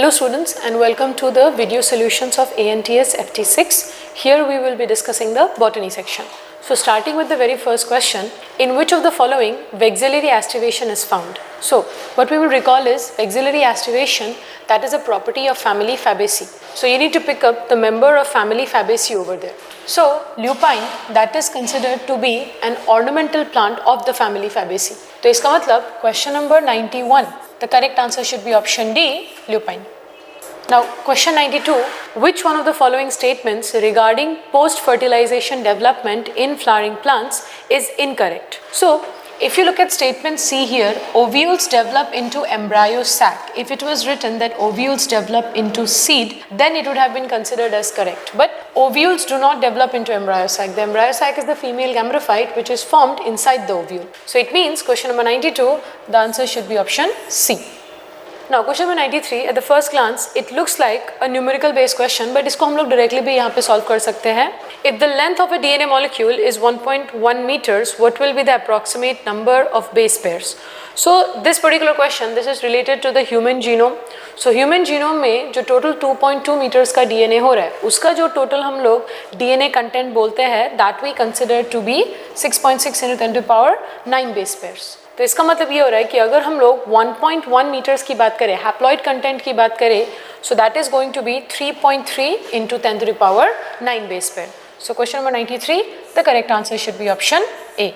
Hello students and welcome to the video solutions of ANTS FT6. Here we will be discussing the botany section. So starting with the very first question, in which of the following vexillary aestivation is found? So what we will recall is vexillary aestivation, that is a property of family Fabaceae. So you need to pick up the member of family Fabaceae over there. So lupine, that is considered to be an ornamental plant of the family Fabaceae. तो इसका मतलब question number 91, the correct answer should be option D, lupine. Now question 92, which one of the following statements regarding post-fertilization development in flowering plants is incorrect? So if you look at statement C here, ovules develop into embryo sac. If it was written that ovules develop into seed, then it would have been considered as correct. But ovules do not develop into embryo sac. The embryo sac is the female gametophyte which is formed inside the ovule. So it means question number 92, the answer should be option C. Now question number 93, at the first glance it looks like a numerical based question, but इसको हम लोग directly भी यहाँ पे solve कर सकते हैं. If the length of a DNA molecule is 1.1 meters, what will be the approximate number of base pairs? So this particular question, this is related to the human genome. So human genome में जो total 2.2 meters का DNA हो रहा है, उसका जो total हम लोग DNA content बोलते हैं, that we consider to be 6.6 into 10 to the power 9 base pairs. तो इसका मतलब ये हो रहा है कि अगर हम लोग 1.1 मीटर्स की बात करें, हैप्लॉइड कंटेंट की बात करें, so that is going to be 3.3 into 10 to the power 9 base pair. So question number 93, the correct answer should be option A.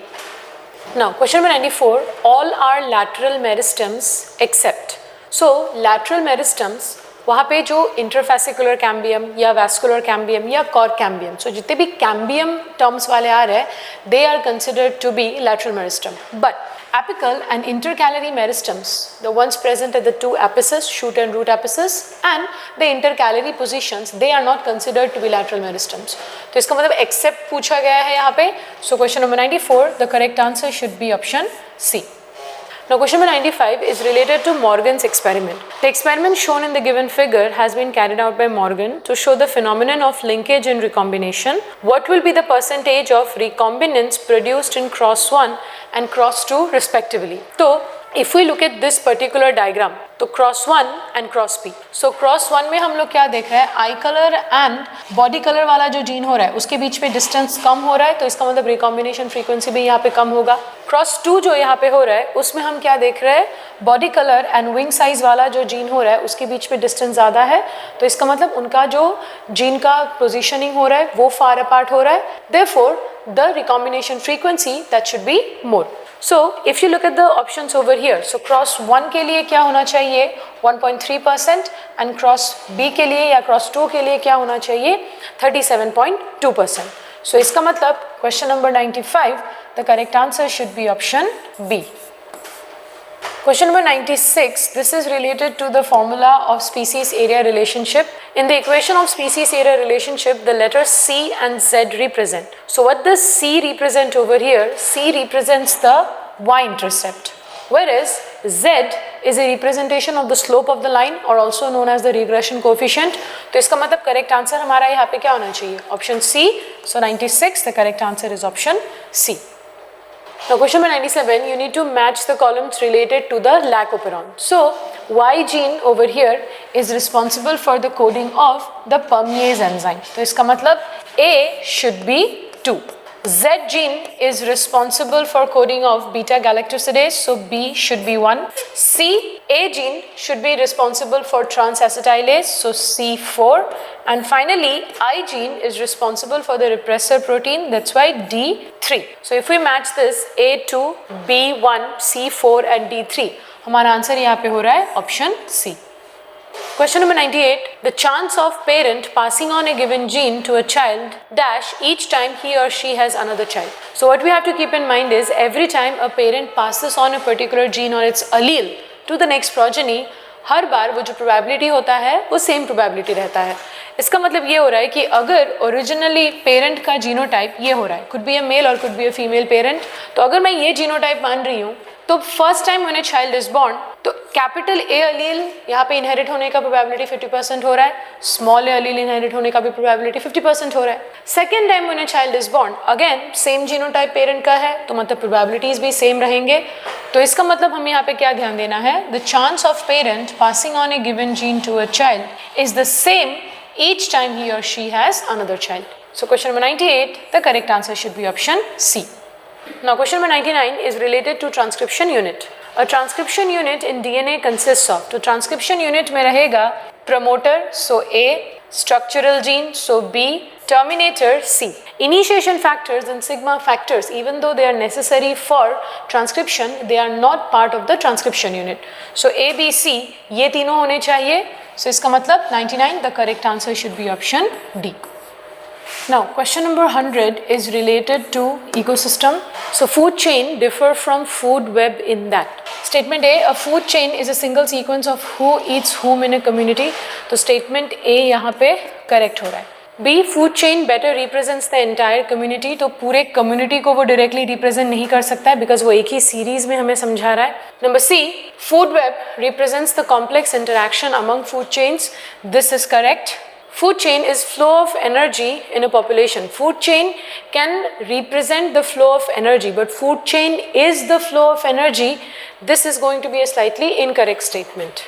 Now question number 94, all are lateral meristems except. So lateral meristems, वहाँ पे जो interfascicular cambium या vascular cambium या cork cambium, so जितने भी cambium terms वाले आ रहे हैं, they are considered to be lateral meristem. But apical and intercalary meristems, the ones present at the two apices, shoot and root apices, and the intercalary positions, they are not considered to be lateral meristems. तो इसका मतलब except पूछा गया है यहाँ पे. So question number 94, the correct answer should be option C. Now question number 95 is related to Morgan's experiment. The experiment shown in the given figure has been carried out by Morgan to show the phenomenon of linkage and recombination. What will be the percentage of recombinants produced in cross 1 and cross 2 respectively? So if we look at this particular diagram, तो cross 1 and cross p. So cross 1 में हम लोग क्या देख रहे हैं, आई colour and body colour वाला जो जीन हो रहा है उसके बीच पे डिस्टेंस कम हो रहा है, तो इसका मतलब रिकॉम्बिनेशन फ्रीक्वेंसी भी यहाँ पे कम होगा. क्रॉस 2 जो यहाँ पे हो रहा है उसमें हम क्या देख रहे हैं, body colour and wing size वाला जो जीन हो रहा है उसके बीच पे डिस्टेंस ज़्यादा है, तो इसका मतलब उनका जो जीन का पोजिशनिंग हो रहा है वो फार अपार्ट हो रहा है. Therefore the recombination frequency that should be more. So if you look at the options over here, so cross 1 के लिए क्या होना चाहिए 1.3% and cross B के लिए या cross 2 के लिए क्या होना चाहिए 37.2%. So इसका मतलब question number 95, the correct answer should be option B. Question number 96, this is related to the formula of species area relationship. In the equation of species area relationship, the letters C and Z represent. So what does C represent over here? C represents the y-intercept, whereas Z is a representation of the slope of the line or also known as the regression coefficient. तो इसका मतलब correct answer हमारा यहाँ पे क्या होना चाहिए? Option C. So 96, the correct answer is option C. Now question number 97, you need to match the columns related to the lac operon. So Y gene over here is responsible for the coding of the permease enzyme. तो इसका मतलब A should be 2. Z gene is responsible for coding of beta galactosidase, so B should be 1. A gene should be responsible for trans-acetylase, so C4. And finally, I gene is responsible for the repressor protein, that's why D3. So if we match this A2, B1, C4 and D3, हमारा answer यहाँ पे हो रहा है option C. Question number 98, the chance of parent passing on a given gene to a child dash each time he or she has another child. So what we have to keep in mind is every time a parent passes on a particular gene or its allele to the next progeny, हर बार वो जो probability होता है वो same probability रहता है. इसका मतलब ये हो रहा है कि अगर ओरिजिनली पेरेंट का जीनोटाइप ये हो रहा है, could be a male or could be a female parent, तो अगर मैं ये जीनोटाइप मान रही हूँ तो first time when a child is born तो कैपिटल ए अलील यहाँ पे इनहेरिट होने का प्रोबेबिलिटी 50% हो रहा है, स्मॉल ए अलील इनहेरिट होने का भी प्रोबेबिलिटी 50% हो रहा है। Second time when a child is born, again same genotype parent का है, तो मतलब प्रोबेबिलिटीज भी सेम रहेंगे। तो इसका मतलब हमें यहाँ पे क्या ध्यान देना है, the chance of parent passing on a given gene to a child is the same each time he or she has another child. So question number 98, the correct answer should be option C. Now question number 99 is related to transcription unit. A transcription unit in DNA consists of, तो transcription unit में रहेगा promoter, so A, structural gene, so B, terminator, C. Initiation factors and sigma factors, even though they are necessary for transcription, they are not part of the transcription unit. So A, B, C, ये तीनों होने चाहिए. So इसका मतलब 99, the correct answer should be option D. Now question number 100 is related to ecosystem. So food chain differ from food web in that. Statement A, a food chain is a single sequence of who eats whom in a community. तो statement A यहाँ पे correct हो रहा है. B, food chain better represents the entire community. तो पूरे community को वो directly represent नहीं कर सकता है because वो एक ही series में हमें समझा रहा है. Number C, food web represents the complex interaction among food chains. This is correct. Food chain is flow of energy in a population. Food chain can represent the flow of energy, but food chain is the flow of energy. This is going to be a slightly incorrect statement.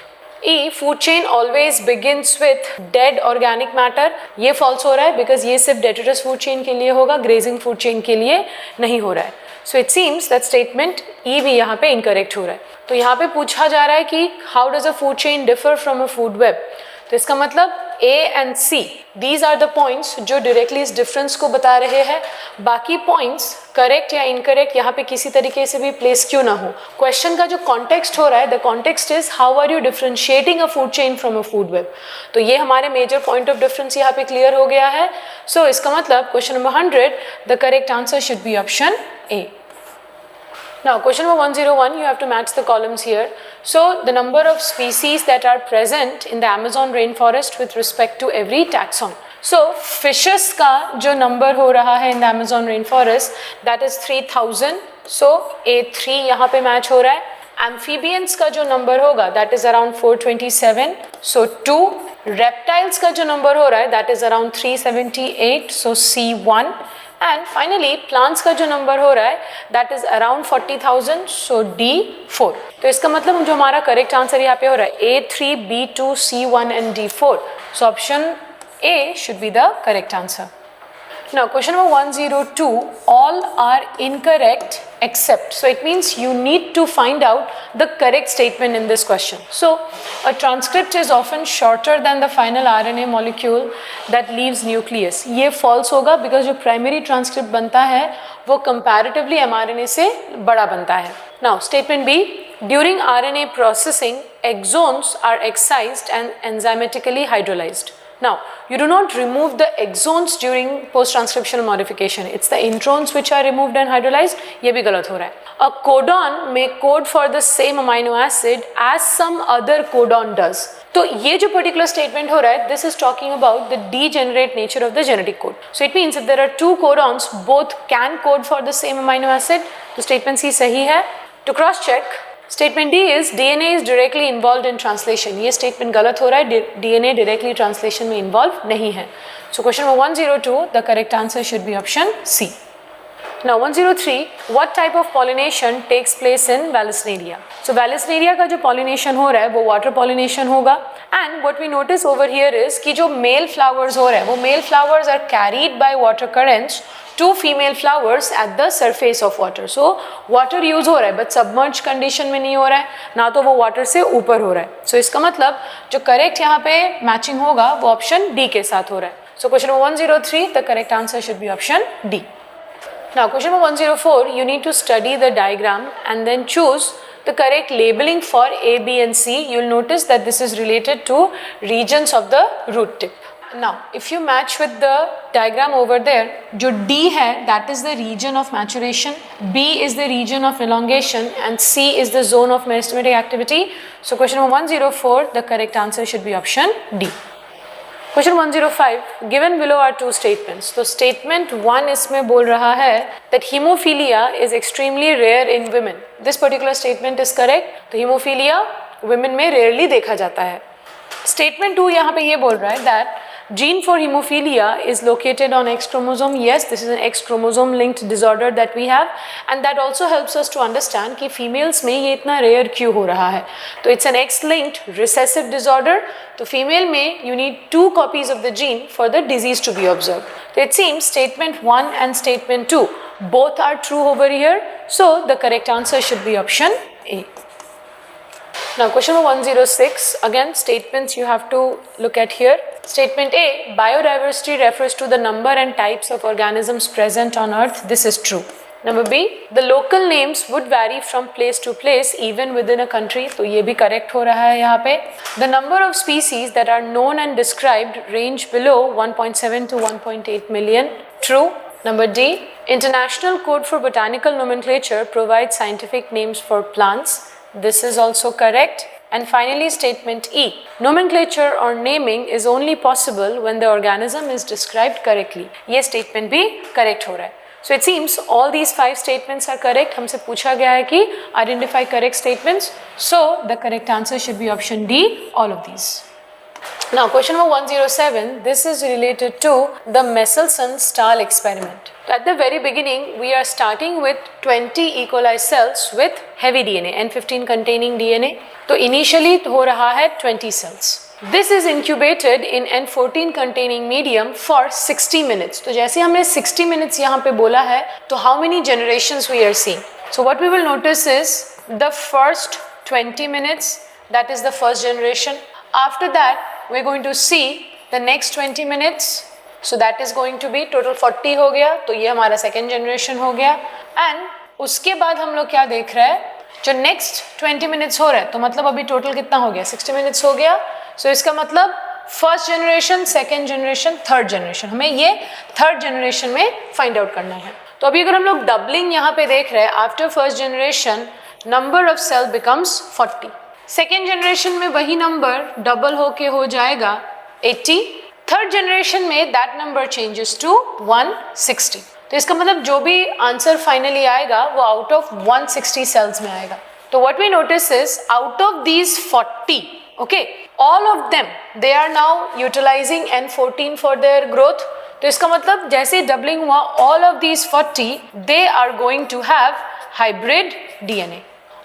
E, food chain always begins with dead organic matter. ये false हो रहा है because ये सिर्फ detritus food chain के लिए होगा, grazing food chain के लिए नहीं हो रहा है. So it seems that statement E भी यहाँ पे incorrect हो रहा है. तो यहाँ पे पूछा जा रहा है कि how does a food chain differ from a food web? तो इसका मतलब A and C, these are the points जो directly इस difference को बता रहे हैं. बाकी points correct या incorrect यहाँ पे किसी तरीके से भी place क्यों ना हो. Question का जो context हो रहा है, the context is how are you differentiating a food chain from a food web. तो ये हमारे major point of difference यहाँ पे clear हो गया है. So इसका मतलब question number 100, the correct answer should be option A. Now question number 101, you have to match the columns here. So the number of species that are present in the Amazon rainforest with respect to every taxon. So fishes का जो number हो रहा है in the Amazon rainforest, that is 3000. So A3 यहाँ पे match हो रहा है. Amphibians का जो number होगा that is around 427. So 2. Reptiles का जो number हो रहा है that is around 378. So C1. And finally plants का जो number हो रहा है that is around 40,000. So D4. तो इसका मतलब जो हमारा correct answer यहाँ पे हो रहा है A3, B2, C1 and D4. So option A should be the correct answer. Now question number 102, all are incorrect except. So it means you need to find out the correct statement in this question. So a transcript is often shorter than the final RNA molecule that leaves nucleus. ये false होगा because जो primary transcript बनता है वो comparatively mRNA से बड़ा बनता है. Now statement B, during RNA processing exons are excised and enzymatically hydrolyzed. Now, you do not remove the exons during post-transcriptional modification. It's the introns which are removed and hydrolyzed. ये भी गलत हो रहा है. A codon may code for the same amino acid as some other codon does. तो ये जो particular statement हो रहा है, this is talking about the degenerate nature of the genetic code. So it means if there are two codons, both can code for the same amino acid. तो statement C सही है. To cross check, Statement D is DNA is directly involved in translation. ये statement गलत हो रहा है, DNA directly translation में involved नहीं है. So question number 102, the correct answer should be option C. Now 103, what type of pollination takes place in Vallisneria? So Vallisneria का जो pollination हो रहा है वो water pollination होगा. And what we notice over here is कि जो male flowers हो रहा है वो male flowers are carried by water currents to female flowers at the surface of water. So water use हो रहा है but submerged condition में नहीं हो रहा है, ना तो वो water से ऊपर हो रहा है. So इसका मतलब जो correct यहाँ पे matching होगा वो option D के साथ हो रहा है. So question number 103, the correct answer should be option D. Now question number 104, you need to study the diagram and then choose the correct labeling for A, B and C. You will notice that this is related to regions of the root tip. Now if you match with the diagram over there, जो D है that is the region of maturation, B is the region of elongation and C is the zone of meristematic activity. So question number 104, the correct answer should be option D. Question 105, given below are two statements. So statement 1 इसमें बोल रहा है that hemophilia is extremely rare in women. This particular statement is correct. तो hemophilia women में rarely देखा जाता है. Statement 2 यहाँ पे ये बोल रहा है that gene for hemophilia is located on X chromosome. Yes, this is an X chromosome linked disorder that we have, and that also helps us to understand कि females में ये इतना rare क्यों हो रहा है. तो it's an X linked recessive disorder. तो female में you need 2 copies of the gene for the disease to be observed. So it seems statement 1 and statement 2 both are true over here. So the correct answer should be option A. Now question number 106, again statements you have to look at here. Statement A, biodiversity refers to the number and types of organisms present on earth. This is true. Number B, the local names would vary from place to place even within a country. तो ये भी correct हो रहा है यहाँ पे. The number of species that are known and described range below 1.7 to 1.8 million. True. Number D, International Code for Botanical Nomenclature provides scientific names for plants. This is also correct. And finally, statement E, nomenclature or naming is only possible when the organism is described correctly. ये statement भी correct हो रहा है. So it seems all these 5 statements are correct. हमसे पूछा गया है कि identify correct statements. So the correct answer should be option D, all of these. Now question number 107, this is related to the Mendelssohn-Stahl experiment. At the very beginning, we are starting with 20 E. coli cells with heavy DNA, N15 containing DNA. तो initially हो रहा है 20 cells. This is incubated in N14 containing medium for 60 minutes. तो जैसे हमने 60 minutes यहाँ पे बोला है, तो how many generations we are seeing? So what we will notice is the first 20 minutes, that is the first generation. After that, we're going to see the next 20 minutes. So that is going to be total 40 हो गया, तो ये हमारा second generation हो गया. And उसके बाद हम लोग क्या देख रहे हैं, जो next 20 minutes हो रहा है, तो मतलब अभी total कितना हो गया, 60 minutes हो गया. So इसका मतलब first generation, second generation, third generation, हमें ये third generation में find out करना है. तो अभी अगर हम लोग doubling यहाँ पे देख रहे हैं, after first generation number of cell becomes 40. Second generation में वही नंबर डबल होके हो जाएगा 80. थर्ड जनरेशन में दैट नंबर चेंजेस टू 160. तो इसका मतलब जो भी आंसर फाइनली आएगा वो आउट ऑफ 160 सेल्स में आएगा. तो what we notice is out of these 40, okay, all of them they are now utilizing N14 for their growth. तो इसका मतलब जैसे डबलिंग हुआ, all of these 40 they are going to have hybrid DNA.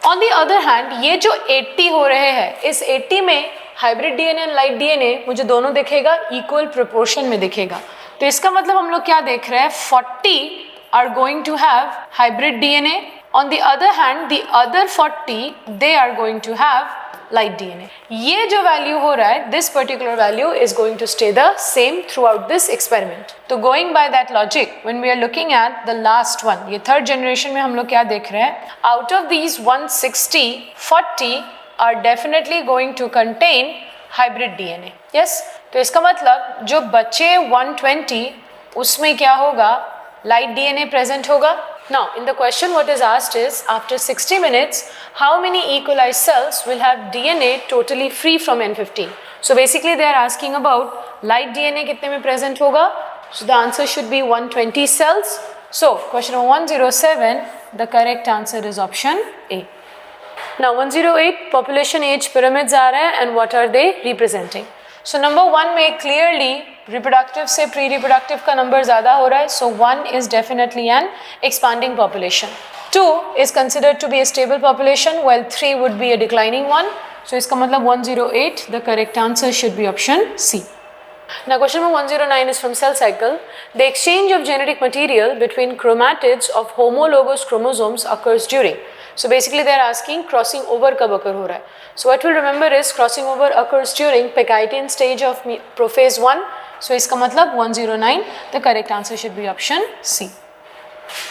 On the other hand ये जो 80 हो रहे हैं, इस 80 में hybrid DNA and light DNA मुझे दोनों दिखेगा, इक्वल प्रोपोर्शन में दिखेगा. तो इसका मतलब हम लोग क्या देख रहे हैं, 40 are going to have hybrid DNA. On the other hand the other 40 they are going to have light DNA. ये जो वैल्यू हो रहा है, this particular value is going to stay the same throughout this experiment. तो going by that logic, when we are looking at the last one, ये third generation में हम लोग क्या देख रहे हैं, out of these 160, 40 are definitely going to contain hybrid DNA. Yes, तो इसका मतलब जो बचे 120 उसमें क्या होगा, light DNA present होगा. Now in the question what is asked is after 60 minutes how many E. coli cells will have DNA totally free from N15. So basically they are asking about light DNA कितने में present होगा. So the answer should be 120 cells. So question number 107, the correct answer is option A. Now 108 population age pyramids आ रहे हैं and what are they representing? So number 1 में clearly reproductive से pre-reproductive का number ज़्यादा हो रहा है. So 1 is definitely an expanding population. 2 is considered to be a stable population while 3 would be a declining one. So इसका मतलब 108, the correct answer should be option C. Now question number 109 is from cell cycle. The exchange of genetic material between chromatids of homologous chromosomes occurs during. So basically they are asking crossing over कब occur हो रहा है. So what we'll remember is crossing over occurs during Pegitian stage of prophase 1. So इसका मतलब 109, the correct answer should be option C.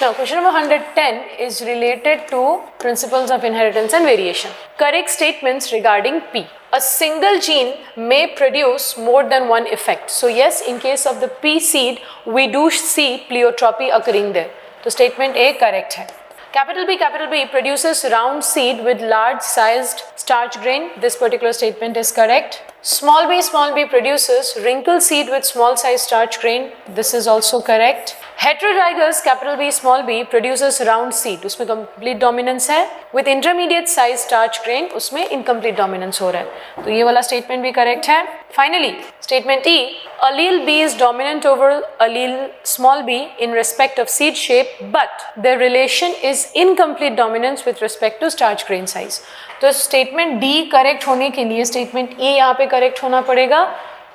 Now question number 110 is related to principles of inheritance and variation. Correct statements regarding P. A single gene may produce more than one effect. So yes, in case of the P seed, we do see pleiotropy occurring there. So statement A correct है. Capital B produces round seed with large sized starch grain. This particular statement is correct. Small b produces wrinkle seed with small size starch grain. This is also correct. Heterozygous capital B small b produces round seed. उसमें complete dominance है. With intermediate size starch grain उसमें incomplete dominance हो रहा है. तो ये वाला statement भी correct है. Finally, statement E, allele B is dominant over allele small b in respect of seed shape, but their relation is incomplete dominance with respect to starch grain size. तो statement D correct होने के लिए statement E यहाँ पे correct होना पड़ेगा.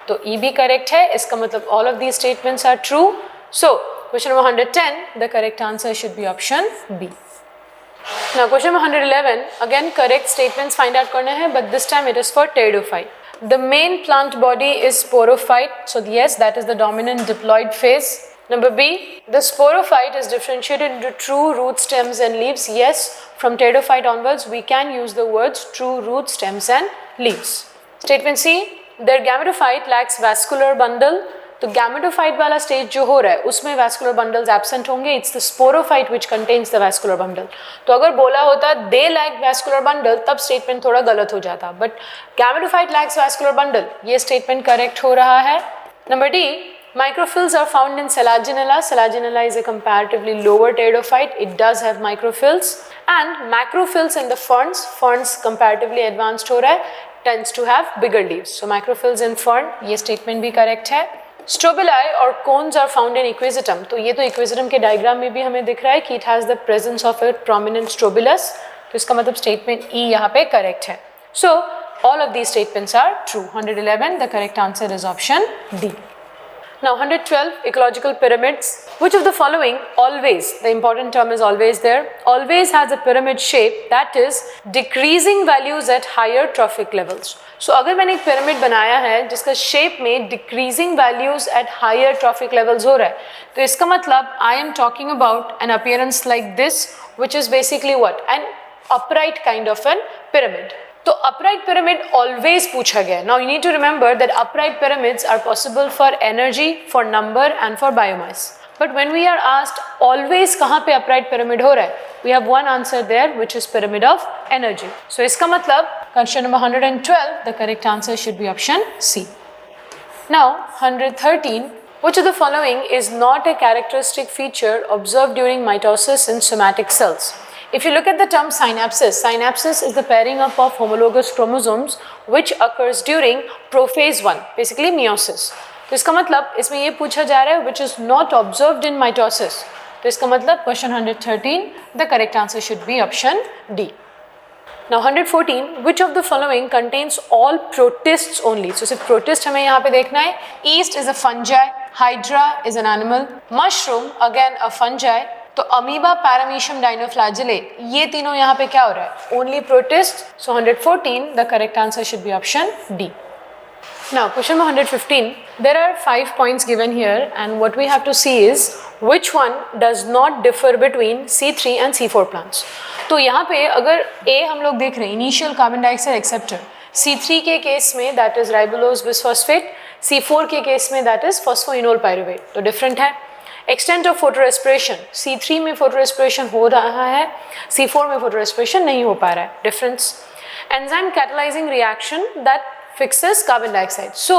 तो E भी correct है. इसका मतलब all of these statements are true. So question number 110, the correct answer should be option B. Now question number 111, again correct statements find out करना है, but this time it is for pteridophyte. The main plant body is sporophyte, so yes, that is the dominant diploid phase. Number B, the sporophyte is differentiated into true root stems and leaves. Yes, from pteridophyte onwards we can use the words true root stems and leaves. Statement C, their gametophyte lacks vascular bundle. तो gametophyte वाला stage जो हो रहा है उसमें vascular bundles absent होंगे. It's the sporophyte which contains the vascular bundle. तो अगर बोला होता दे लैक वैस्कुलर बंडल तब स्टेटमेंट थोड़ा गलत हो जाता, but gametophyte lakhs vascular bundle, ये स्टेटमेंट करेक्ट हो रहा है. Number D, microphyls are found in Selaginella. Selaginella is a comparatively lower pteridophyte. It does have microphyls. And macrophyls in the ferns, ferns comparatively advanced हो रहा है, tends to have bigger leaves. So macrophyls in fern, ये statement भी correct है. Strobili or cones are found in equisetum. तो ये तो equisetum के diagram में भी हमें दिख रहा है कि it has the presence of a prominent strobilus. तो इसका मतलब statement E यहाँ पे correct है. So all of these statements are true. 111, the correct answer is option D. Now 112, ecological pyramids. Which of the following always, the important term is always there, always has a pyramid shape that is decreasing values at higher trophic levels. So अगर मैंने एक pyramid बनाया है जिसका shape में decreasing values at higher trophic levels हो रहा है, तो इसका मतलब I am talking about an appearance like this, which is basically what? An upright kind of an pyramid. तो upright pyramid always पूछा गया है. Now you need to remember that upright pyramids are possible for energy, for number and for biomass. But when we are asked always कहाँ पे upright pyramid हो रहा है, we have one answer there which is pyramid of energy. So इसका मतलब question number 112, the correct answer should be option C. Now 113, which of the following is not a characteristic feature observed during mitosis in somatic cells? If you look at the term synapses, synapses is the pairing up of homologous chromosomes which occurs during prophase 1, basically meiosis. तो इसका मतलब इसमें ये पूछा जा रहा है which is not observed in mitosis. तो इसका मतलब question 113, the correct answer should be option D. Now 114, which of the following contains all protists only? So सिर्फ protist हमें यहाँ पे देखना है. Yeast is a fungi, hydra is an animal, mushroom again a fungi. तो amoeba, paramecium, डाइनोफ्लैजेलेट, ये तीनों यहाँ पे क्या हो रहा है? Only protist. So 114, the correct answer should be option D. Now question number 115, there are 5 points given here and what we have to see is which one does not differ between C3 and C4 plants. तो यहाँ पे अगर A हम लोग देख रहे हैं initial carbon dioxide acceptor, C3 के केस में दैट इज राइबोलोज बिसफॉस्फेट, C4 के केस में दैट इज फॉस्फोइनोल पायरुवेट. तो डिफरेंट है. Extent of photo respiration, C3 में फोटो रेस्पिरेशन हो रहा है, C4 में फोटो रेस्पिरेशन नहीं हो पा रहा है. Difference. Enzyme catalysing reaction that fixes carbon dioxide. So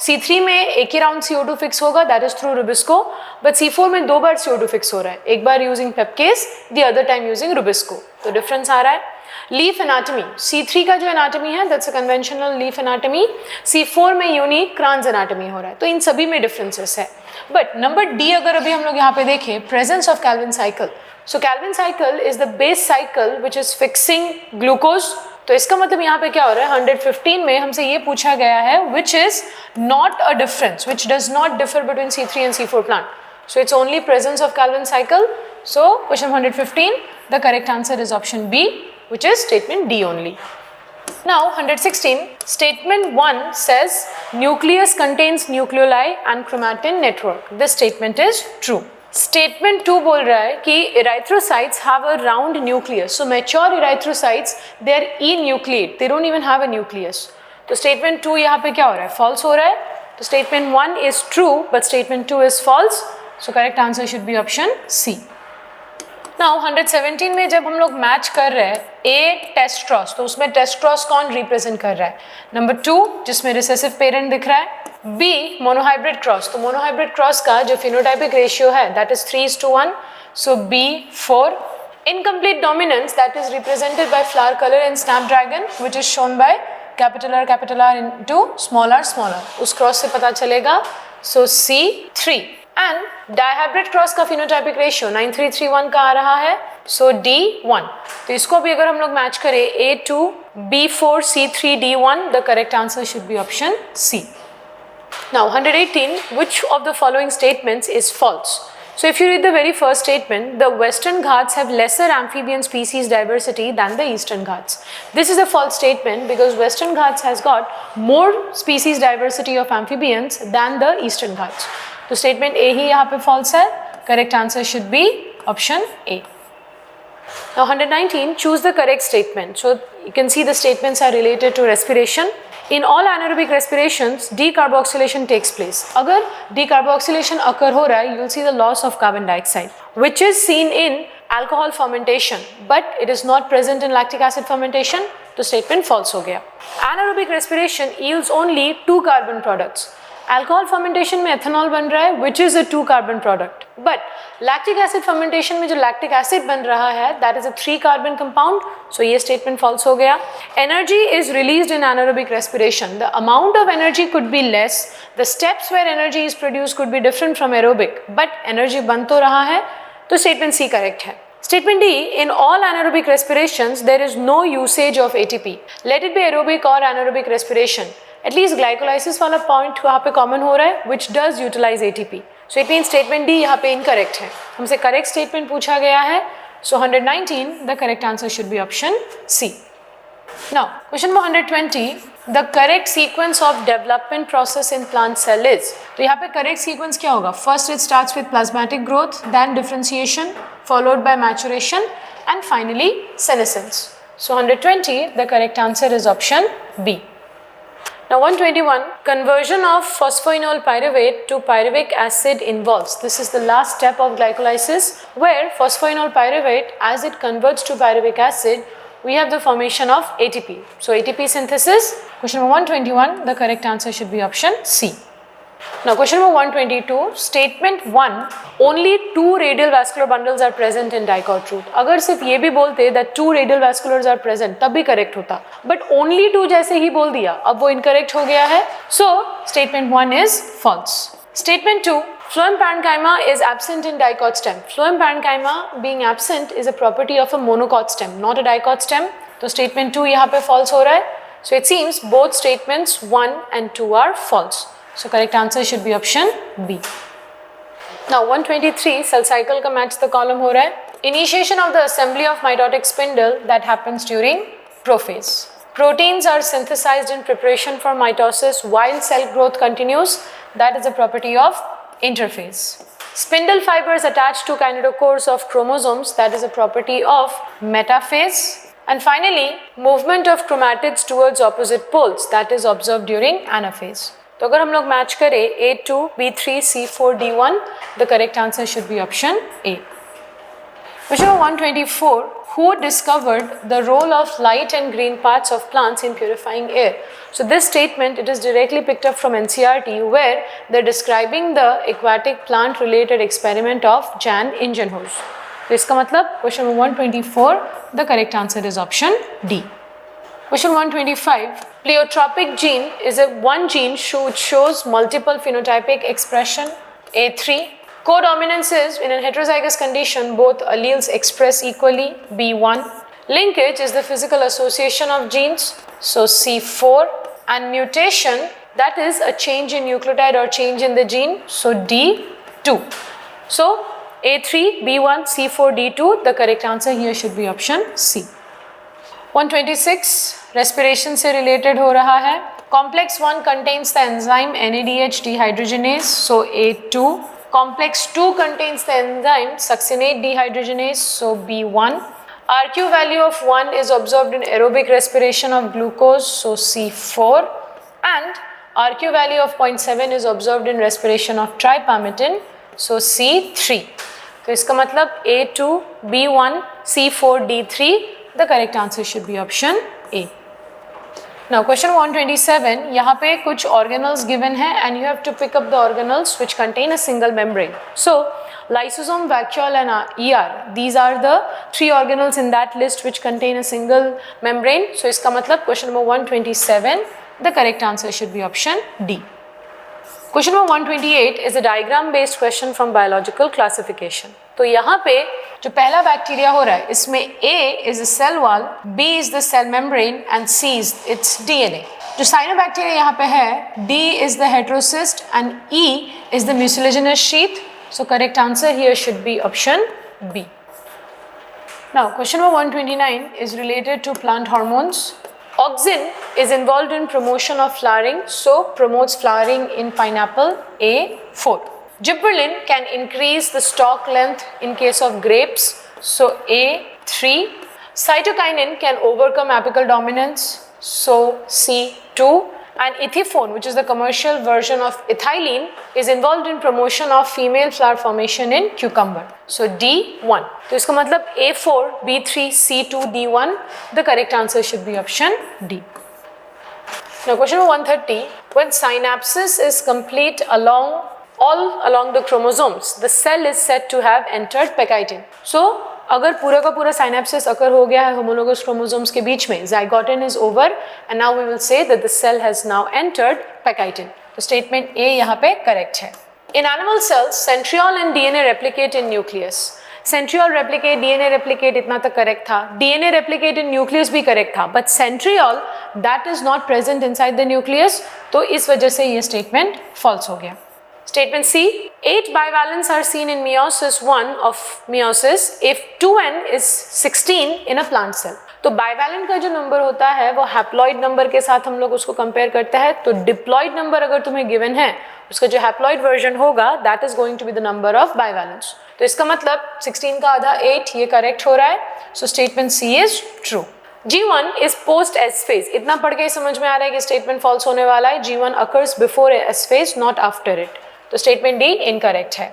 C3 में एक ही राउंड CO2 फिक्स होगा, that is through rubisco, but C4 में 2 बार CO2 फिक्स हो रहा है, एक बार using pepcase, the other time using rubisco. तो डिफरेंस आ रहा है. लीफ एनाटमी, C3 का जो एनाटमी है that's a conventional leaf anatomy, C4 में यूनिक क्रांज एनाटमी हो रहा है. तो इन सभी में डिफरेंसेस है. बट नंबर डी अगर अभी हम लोग यहाँ पे देखें, presence of Calvin cycle. So Calvin cycle is the base cycle which is fixing glucose. तो इसका मतलब यहाँ पे क्या हो रहा है? 115 में हमसे ये पूछा गया है which is not a difference, which does not differ between C3 and C4 plant. So it's only presence of Calvin cycle. So question 115, the correct answer is option B, which is statement D only. Now 116, statement 1 says nucleus contains nucleoli and chromatin network. This statement is true. Statement 2 बोल रहा है कि erythrocytes have a round nucleus. So mature erythrocytes, they are enucleate. They don't even have a nucleus. तो statement 2 यहाँ पे क्या हो रहा है? False हो रहा है. तो statement 1 is true, but statement 2 is false. So correct answer should be option C. Now 117 में जब हम लोग मैच कर रहे हैं ए टेस्ट क्रॉस, तो उसमें टेस्ट क्रॉस कौन रिप्रेजेंट कर रहा है? नंबर 2 जिसमें रिसेसिव पेरेंट दिख रहा है, बी मोनोहाइब्रिड क्रॉस, तो मोनोहाइब्रिड क्रॉस का जो फिनोटाइपिक रेशियो है that is 3:1, so B 4. Incomplete dominance that is represented by flower color in Snapdragon which is shown by capital R into small r. उस cross से पता चलेगा, so C3. And dihybrid cross का phenotypic ratio 9:3:1 का आ रहा है, so D1. तो इसको भी अगर हम लोग मैच करें A2 B4 C3 D1, the correct answer should be option C. Now 118, which of the following statements is false? So if you read the very first statement, the Western Ghats have lesser amphibian species diversity than the Eastern Ghats. This is a false statement because Western Ghats has got more species diversity of amphibians than the Eastern Ghats. So statement A ही यहाँ पे false है. Correct answer should be option A. Now 119, choose the correct statement. So you can see the statements are related to respiration. In all anaerobic respirations, decarboxylation takes place. अगर decarboxylation occur हो रहा है, you will see the loss of carbon dioxide, which is seen in alcohol fermentation, but it is not present in lactic acid fermentation. तो statement false हो गया. Anaerobic respiration yields only 2 carbon products. Alcohol fermentation में ethanol बन रहा है, which is a 2 carbon product. But lactic acid fermentation में जो lactic acid बन रहा है, that is a 3 carbon compound. So ये statement false हो गया. Energy is released in anaerobic respiration. The amount of energy could be less. The steps where energy is produced could be different from aerobic. But energy बन तो रहा है, तो statement C correct है. Statement D, in all anaerobic respirations, there is no usage of ATP. Let it be aerobic or anaerobic respiration. At least glycolysis वाला point वहाँ पे common हो रहा है, which does utilize ATP. So it means statement D यहाँ पे incorrect है. हमसे correct statement पूछा गया है. So 119, the correct answer should be option C. Now, question number 120, the correct sequence of development process in plant cell is. तो यहाँ पे correct sequence क्या होगा? First it starts with plasmatic growth, then differentiation, followed by maturation, and finally senescence. So 120, the correct answer is option B. Now 121, conversion of phosphoenol pyruvate to pyruvic acid involves. This is the last step of glycolysis where phosphoenol pyruvate, as it converts to pyruvic acid, we have the formation of ATP. So ATP synthesis. Question number 121, the correct answer should be option C. Now question number 122, statement 1, only 2 radial vascular bundles are present in dicot root. अगर सिर्फ ये भी बोलते that 2 radial vasculars are present तब भी correct होता, but only 2 जैसे ही बोल दिया, अब वो incorrect हो गया है. So statement 1 is false. Statement 2, phloem parenchyma is absent in dicot stem. Phloem parenchyma being absent is a property of a monocot stem, not a dicot stem. तो statement 2 यहाँ पे false हो रहा है. So it seems both statements 1 and 2 are false. So correct answer should be option B. Now 123, cell cycle का match the column हो रहा है. Initiation of the assembly of mitotic spindle that happens during prophase. Proteins are synthesized in preparation for mitosis while cell growth continues. That is a property of interphase. Spindle fibers attached to kinetochores of chromosomes. That is a property of metaphase. And finally, movement of chromatids towards opposite poles. That is observed during anaphase. तो अगर हम लोग match करें A2, B3, C4, D1, the correct answer should be option A. Question number 124, who discovered the role of light and green parts of plants in purifying air? So this statement, it is directly picked up from NCERT where they're describing the aquatic plant related experiment of Jan Ingenhorst. तो इसका मतलब question number 124, the correct answer is option D. Question 125, pleiotropic gene is one gene which shows multiple phenotypic expression. A3, codominance is in a heterozygous condition both alleles express equally. B1, linkage is the physical association of genes. So C4, and mutation, that is a change in nucleotide or change in the gene. So D2. So A3, B1, C4, D2, the correct answer here should be option C. 126, respiration से related हो रहा है. Complex 1 contains the enzyme NADH dehydrogenase, so A2. Complex 2 contains the enzyme succinate dehydrogenase, so B1. RQ value of 1 is observed in aerobic respiration of glucose, so C4. And RQ value of 0.7 is observed in respiration of tripalmitin, so C3. तो इसका मतलब A2, B1, C4, D3. The correct answer should be option A. Now question 127, यहाँ पे कुछ organelles given है and you have to pick up the organelles which contain a single membrane. So lysosome, vacuole and ER, these are the 3 organelles in that list which contain a single membrane. So इसका मतलब question number 127, the correct answer should be option D. Question number 128 is a diagram based question from biological classification. तो यहाँ पे जो पहला bacteria हो रहा है इसमें A is the cell wall, B is the cell membrane and C is its DNA. जो साइनोबैक्टीरिया यहाँ पे है D is the heterocyst and E is the mucilaginous sheath. So correct answer here should be option B. Now question number 129 is related to plant hormones. Auxin is involved in promotion of flowering, so promotes flowering in pineapple. A4. Gibberellin can increase the stalk length in case of grapes, so A3. Cytokinin can overcome apical dominance, so C2. And ethiphone, which is the commercial version of ethylene, is involved in promotion of female flower formation in cucumber. So D1. तो इसका मतलब A4, B3, C2, D1. The correct answer should be option D. Now question number 130. When synapsis is complete all along the chromosomes, the cell is said to have entered pectitin. So अगर पूरा का पूरा synapsis अकर हो गया है homologous chromosomes के बीच में, zygotin is over and now we will say that the cell has now entered pectitin. तो स्टेटमेंट A यहाँ पे करेक्ट है. In animal cells, centriole and DNA replicate in nucleus. Centriole replicate, DNA replicate इतना तक correct था. DNA replicate in nucleus भी correct था. But centriole that is not present inside the nucleus. तो इस वजह से ये स्टेटमेंट false हो गया. Statement C, 8 bivalents are seen in meiosis 1 of meiosis if 2n is 16 in a plant cell. तो bivalent का जो नंबर होता है वो हैप्लॉइड नंबर के साथ हम लोग उसको कंपेयर करते हैं. तो डिप्लॉइड नंबर अगर तुम्हें गिवन है उसका जो हैप्लॉइड वर्जन होगा that is going to be the number of bivalents. तो इसका मतलब 16 का आधा 8, ये करेक्ट हो रहा है. So statement C is true. G1 is post S phase. इतना पढ़ के समझ में आ रहा है कि स्टेटमेंट फॉल्स होने वाला है. G1 occurs before S phase, not after it. तो स्टेटमेंट डी इनकरेक्ट है.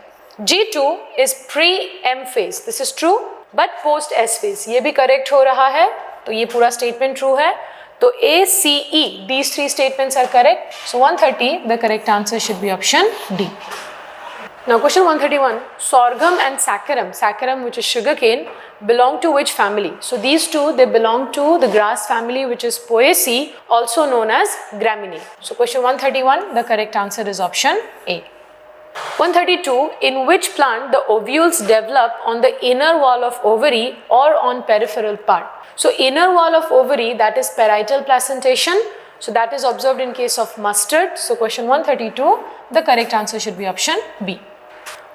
G2 is pre-M phase. This is true, but post S phase. ये भी करेक्ट हो रहा है. तो ये पूरा स्टेटमेंट ट्रू है. तो A, C, E, these 3 statements are correct. So 130, the correct answer should be option D. Now question 131. Sorghum and saccharum. Saccharum, which is sugarcane, belong to which family? So these two, they belong to the grass family, which is Poaceae, also known as Gramineae. So question 131, the correct answer is option A. 132. In which plant the ovules develop on the inner wall of ovary or on peripheral part? So inner wall of ovary, that is parietal placentation. So that is observed in case of mustard. So question 132, the correct answer should be option B.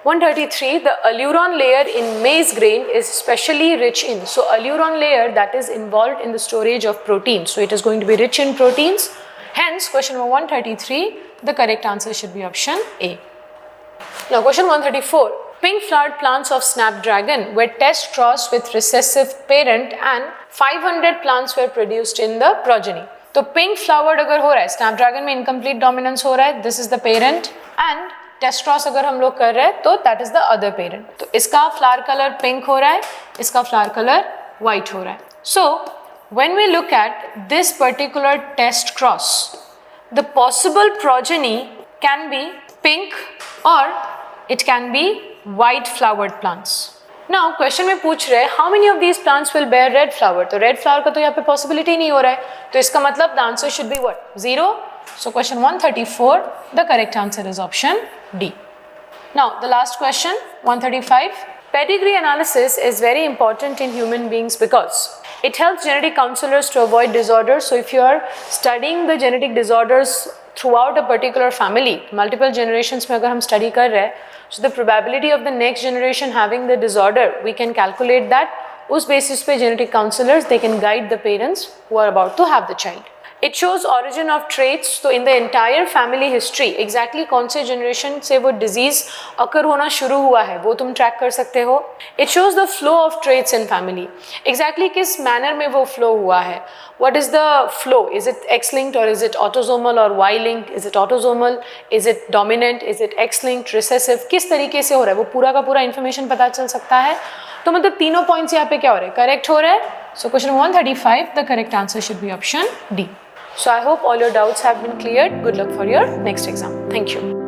133. The alluron layer in maize grain is specially rich in. So alluron layer that is involved in the storage of proteins. So it is going to be rich in proteins. Hence question number 133, the correct answer should be option A. Now question 134. Pink flowered plants of snapdragon were test crossed with recessive parent and 500 plants were produced in the progeny. तो pink flowered अगर हो रहा है, snapdragon में incomplete dominance हो रहा है, this is the parent, and test cross अगर हम लोग कर रहे हैं तो that is the other parent. तो इसका flower color pink हो रहा है, इसका flower color white हो रहा है. So when we look at this particular test cross, the possible progeny can be pink or it can be white flowered plants. Now question में पूछ रहे हैं how many of these plants will bear red flower? तो red flower का तो यहाँ पे possibility नहीं हो रहा है. तो इसका मतलब the answer should be what? 0. So question 134, the correct answer is option D. Now the last question 135. Pedigree analysis is very important in human beings because it helps genetic counselors to avoid disorders. So if you are studying the genetic disorders throughout a particular family, multiple generations में अगर हम study कर रहे हैं, so the probability of the next generation having the disorder, we can calculate that. उस basis पे genetic counselors, they can guide the parents who are about to have the child. It shows origin of traits, तो in the entire family history exactly कौन से generation से वो disease अकर होना शुरू हुआ है वो तुम ट्रैक कर सकते हो. It shows the flow of traits in family, exactly किस मैनर में वो फ्लो हुआ है. What is the flow? Is it X-linked or is it autosomal or Y-linked? Is it autosomal? Is it dominant? Is it X-linked? Recessive? किस तरीके से हो रहा है वो पूरा का पूरा इन्फॉर्मेशन पता चल सकता है. तो मतलब तीनों पॉइंट्स यहाँ पे क्या हो रहे हैं, करेक्ट हो रहा है. So question 135, the correct answer should be option D. So I hope all your doubts have been cleared. Good luck for your next exam. Thank you.